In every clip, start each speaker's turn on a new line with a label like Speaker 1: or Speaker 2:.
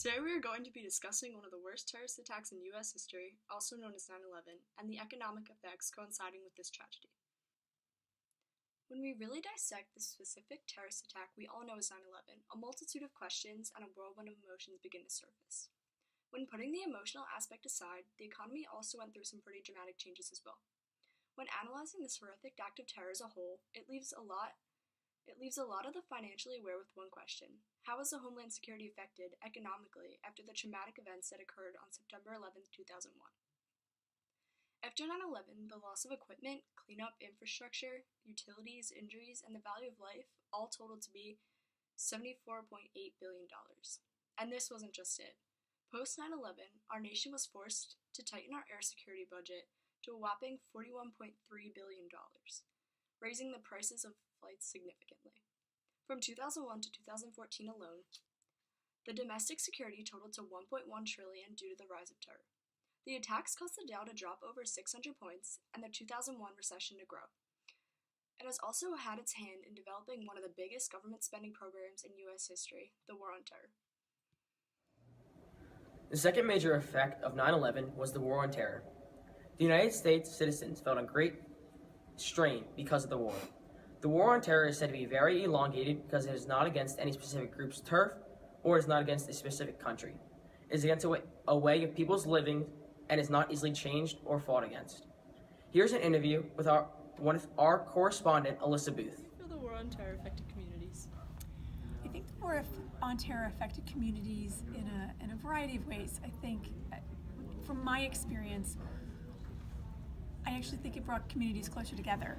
Speaker 1: Today we are going to be discussing one of the worst terrorist attacks in U.S. history, also known as 9/11, and the economic effects coinciding with this tragedy. When we really dissect the specific terrorist attack we all know as 9/11, a multitude of questions and a whirlwind of emotions begin to surface. When putting the emotional aspect aside, the economy also went through some pretty dramatic changes as well. When analyzing this horrific act of terror as a whole, it leaves a lot of the financially aware with one question. How was the Homeland Security affected economically after the traumatic events that occurred on September 11, 2001? After 9/11, the loss of equipment, cleanup infrastructure, utilities, injuries, and the value of life all totaled to be $74.8 billion. And this wasn't just it. Post 9/11, our nation was forced to tighten our air security budget to a whopping $41.3 billion, raising the prices of flights significantly. From 2001 to 2014 alone, the domestic security totaled to $1.1 trillion due to the rise of terror. The attacks caused the Dow to drop over 600 points and the 2001 recession to grow. It has also had its hand in developing one of the biggest government spending programs in U.S. history, the War on Terror.
Speaker 2: The second major effect of 9/11 was the War on Terror. The United States citizens felt a great strain because of the war. The War on Terror is said to be very elongated because it is not against any specific group's turf or is not against a specific country. It is against a way of people's living and is not easily changed or fought against. Here's an interview with our correspondent, Alyssa Booth.
Speaker 1: How the War on Terror affected communities?
Speaker 3: I think the War on Terror affected communities in a variety of ways. I think, from my experience, I actually think it brought communities closer together.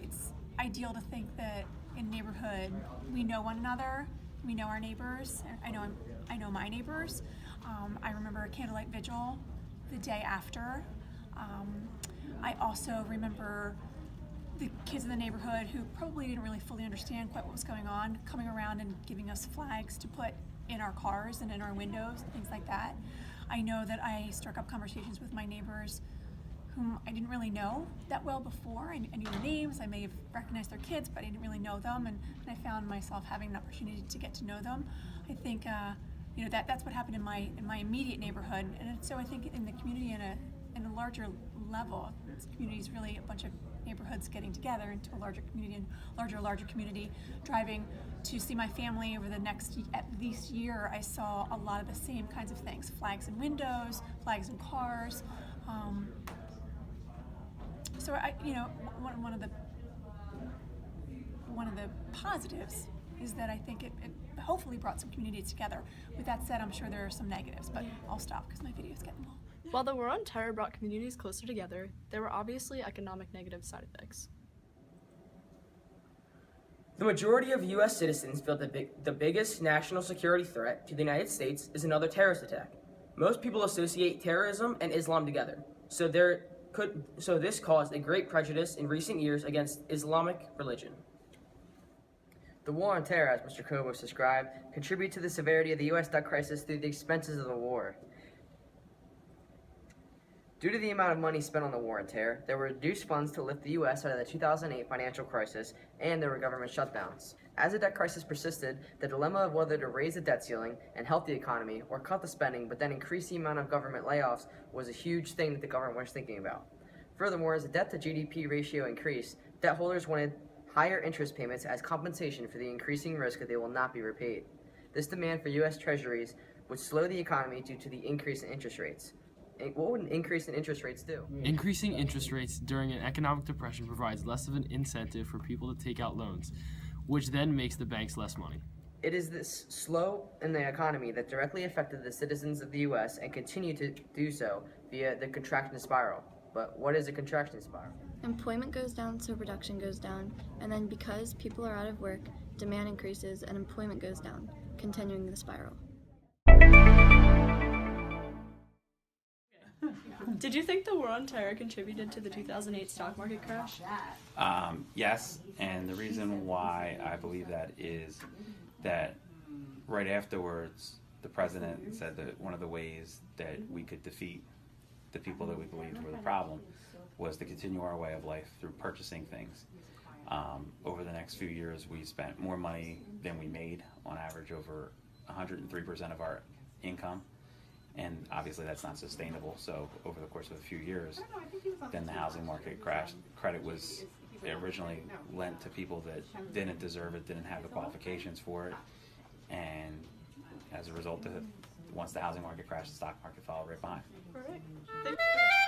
Speaker 3: It's ideal to think that in a neighborhood we know one another, we know our neighbors. I know my neighbors. I remember a candlelight vigil the day after. I also remember the kids in the neighborhood who probably didn't really fully understand quite what was going on, coming around and giving us flags to put in our cars and in our windows, things like that. I know that I struck up conversations with my neighbors whom I didn't really know that well before. I knew their names, I may have recognized their kids, but I didn't really know them, and I found myself having an opportunity to get to know them. I think that's what happened in my immediate neighborhood, and so I think in the community in a larger level, this community is really a bunch of neighborhoods getting together into a larger community and larger community. Driving to see my family over the next at least year, I saw a lot of the same kinds of things: flags in windows, flags in cars. So one of the positives is that I think it hopefully brought some communities together. With that said, I'm sure there are some negatives, but I'll stop because my video is getting long.
Speaker 1: While the War on Terror brought communities closer together, there were obviously economic negative side effects.
Speaker 2: The majority of U.S. citizens feel the biggest national security threat to the United States is another terrorist attack. Most people associate terrorism and Islam together, so this caused a great prejudice in recent years against Islamic religion.
Speaker 4: The War on Terror, as Mr. Kobos described, contributed to the severity of the U.S. debt crisis through the expenses of the war. Due to the amount of money spent on the War on Terror, there were reduced funds to lift the U.S. out of the 2008 financial crisis, and there were government shutdowns. As the debt crisis persisted, the dilemma of whether to raise the debt ceiling and help the economy, or cut the spending but then increase the amount of government layoffs, was a huge thing that the government was thinking about. Furthermore, as the debt to GDP ratio increased, debt holders wanted higher interest payments as compensation for the increasing risk that they will not be repaid. This demand for U.S. treasuries would slow the economy due to the increase in interest rates. What would an increase in interest rates do?
Speaker 5: Increasing interest rates during an economic depression provides less of an incentive for people to take out loans, which then makes the banks less money.
Speaker 4: It is this slow in the economy that directly affected the citizens of the U.S. and continue to do so via the contraction spiral. But what is a contraction spiral?
Speaker 6: Employment goes down, so production goes down, and then because people are out of work, demand increases and employment goes down, continuing the spiral.
Speaker 1: Did you think the War on Terror contributed to the 2008 stock market crash?
Speaker 7: Yes, and the reason why I believe that is that right afterwards, the president said that one of the ways that we could defeat the people that we believed were the problem was to continue our way of life through purchasing things. Over the next few years, we spent more money than we made on average over 103% of our income, and obviously that's not sustainable. So over the course of a few years, then the housing market crashed. Credit was originally lent to people that didn't deserve it, didn't have the qualifications for it, and as a result of it, once the housing market crashed, the stock market followed right behind.
Speaker 1: Perfect. Thank you.